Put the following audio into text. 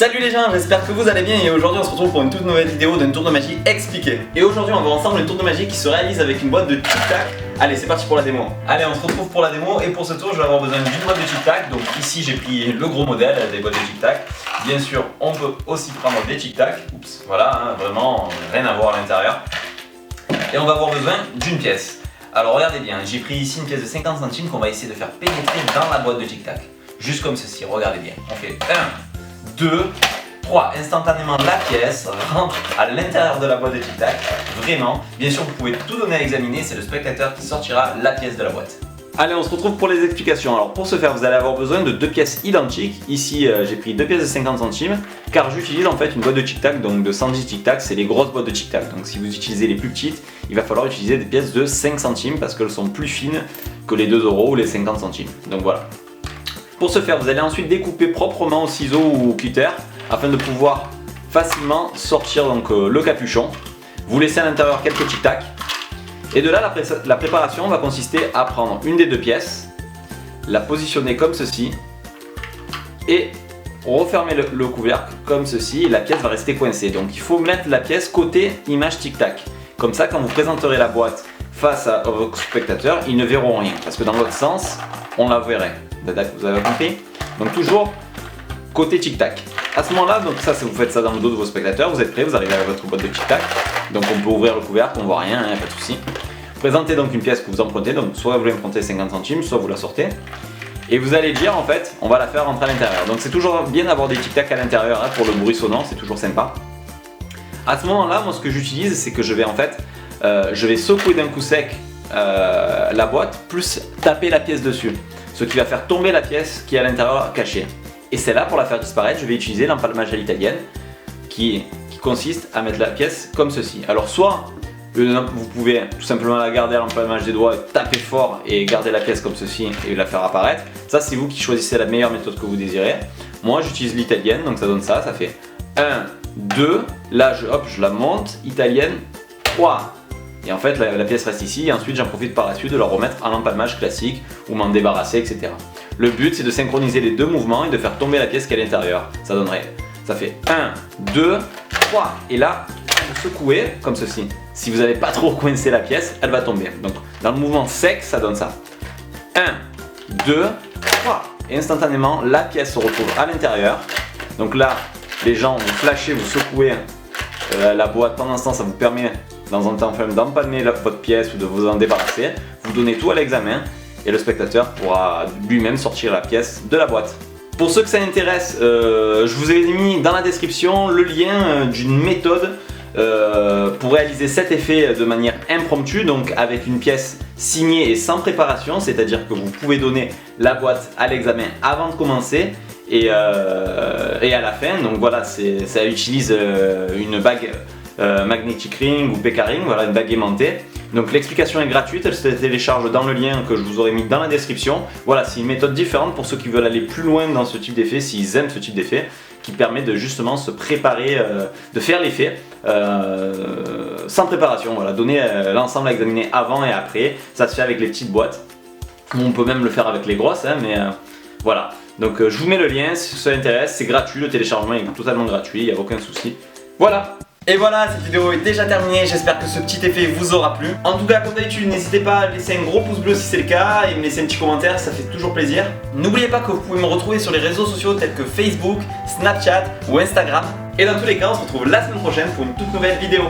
Salut les gens, j'espère que vous allez bien et aujourd'hui on se retrouve pour une toute nouvelle vidéo d'un tour de magie expliqué. Et aujourd'hui on va ensemble un tour de magie qui se réalise avec une boîte de Tic Tac. Allez, c'est parti pour la démo. Allez, on se retrouve pour la démo et pour ce tour je vais avoir besoin d'une boîte de Tic Tac. Donc ici j'ai pris le gros modèle des boîtes de Tic Tac. Bien sûr on peut aussi prendre des Tic Tac. Oups, voilà, hein, vraiment rien à voir à l'intérieur. Et on va avoir besoin d'une pièce. Alors regardez bien, j'ai pris ici une pièce de 50 centimes qu'on va essayer de faire pénétrer dans la boîte de Tic Tac. Juste comme ceci, regardez bien. On fait 1, 2, 3. Instantanément la pièce rentre à l'intérieur de la boîte de Tic Tac. Vraiment, bien sûr vous pouvez tout donner à examiner, c'est le spectateur qui sortira la pièce de la boîte. Allez, on se retrouve pour les explications. Alors pour ce faire, vous allez avoir besoin de deux pièces identiques. Ici, j'ai pris deux pièces de 50 centimes car j'utilise en fait une boîte de Tic Tac, donc de 110 Tic Tac, c'est les grosses boîtes de Tic Tac. Donc si vous utilisez les plus petites, il va falloir utiliser des pièces de 5 centimes parce qu'elles sont plus fines que les 2 € ou les 50 centimes. Donc voilà. Pour ce faire, vous allez ensuite découper proprement au ciseau ou au cutter afin de pouvoir facilement sortir donc, le capuchon. Vous laissez à l'intérieur quelques Tic Tac. Et de là, la préparation va consister à prendre une des deux pièces, la positionner comme ceci et refermer le couvercle comme ceci et la pièce va rester coincée. Donc il faut mettre la pièce côté image Tic Tac. Comme ça, quand vous présenterez la boîte face à vos spectateurs, ils ne verront rien. Parce que dans l'autre sens, on la verrait. Vous avez compris? Donc toujours côté Tic Tac. À ce moment-là, donc ça, vous faites ça dans le dos de vos spectateurs, vous êtes prêts, vous arrivez à votre boîte de Tic Tac. Donc on peut ouvrir le couvercle, on voit rien, pas de souci. Présentez donc une pièce que vous empruntez, donc soit vous l'empruntez 50 centimes, soit vous la sortez. Et vous allez dire en fait, on va la faire rentrer à l'intérieur. Donc c'est toujours bien d'avoir des Tic Tac à l'intérieur pour le bruit sonnant, c'est toujours sympa. À ce moment-là, moi ce que j'utilise, c'est que je vais en fait, je vais secouer d'un coup sec la boîte, plus taper la pièce dessus. Ce qui va faire tomber la pièce qui est à l'intérieur cachée. Et celle-là, pour la faire disparaître, je vais utiliser l'empalmage à l'italienne qui consiste à mettre la pièce comme ceci. Alors soit vous pouvez tout simplement la garder à l'empalmage des doigts, taper fort et garder la pièce comme ceci et la faire apparaître. Ça c'est vous qui choisissez la meilleure méthode que vous désirez. Moi j'utilise l'italienne, donc ça donne ça, ça fait 1, 2, là je la monte, italienne, 3. Et en fait la pièce reste ici et ensuite j'en profite par la suite de la remettre à l'empalmage classique ou m'en débarrasser, etc. Le but c'est de synchroniser les deux mouvements et de faire tomber la pièce qui est à l'intérieur. Ça fait 1, 2, 3 et là vous secouez comme ceci. Si vous n'avez pas trop coincé la pièce, elle va tomber. Donc dans le mouvement sec ça donne ça. 1, 2, 3 et instantanément la pièce se retrouve à l'intérieur. Donc là les gens vous flashez, vous secouez la boîte. Pendant ce temps ça vous permet dans un temps d'empalmer votre pièce ou de vous en débarrasser. Vous donnez tout à l'examen et le spectateur pourra lui-même sortir la pièce de la boîte. Pour ceux que ça intéresse, je vous ai mis dans la description le lien d'une méthode pour réaliser cet effet de manière impromptue, donc avec une pièce signée et sans préparation, c'est-à-dire que vous pouvez donner la boîte à l'examen avant de commencer et à la fin. Donc voilà, ça utilise une bague Magnetic Ring ou PK Ring, voilà, une bague aimantée. Donc l'explication est gratuite, elle se télécharge dans le lien que je vous aurai mis dans la description. Voilà, c'est une méthode différente pour ceux qui veulent aller plus loin dans ce type d'effet, s'ils aiment ce type d'effet, qui permet de justement se préparer, de faire l'effet sans préparation. Voilà, donner l'ensemble à examiner avant et après. Ça se fait avec les petites boîtes. On peut même le faire avec les grosses, hein, mais voilà. Donc je vous mets le lien si ça intéresse, c'est gratuit, le téléchargement est totalement gratuit, il n'y a aucun souci. Voilà. Et voilà, cette vidéo est déjà terminée, j'espère que ce petit effet vous aura plu. En tout cas, comme d'habitude, n'hésitez pas à laisser un gros pouce bleu si c'est le cas et me laisser un petit commentaire, ça fait toujours plaisir. N'oubliez pas que vous pouvez me retrouver sur les réseaux sociaux tels que Facebook, Snapchat ou Instagram. Et dans tous les cas, on se retrouve la semaine prochaine pour une toute nouvelle vidéo.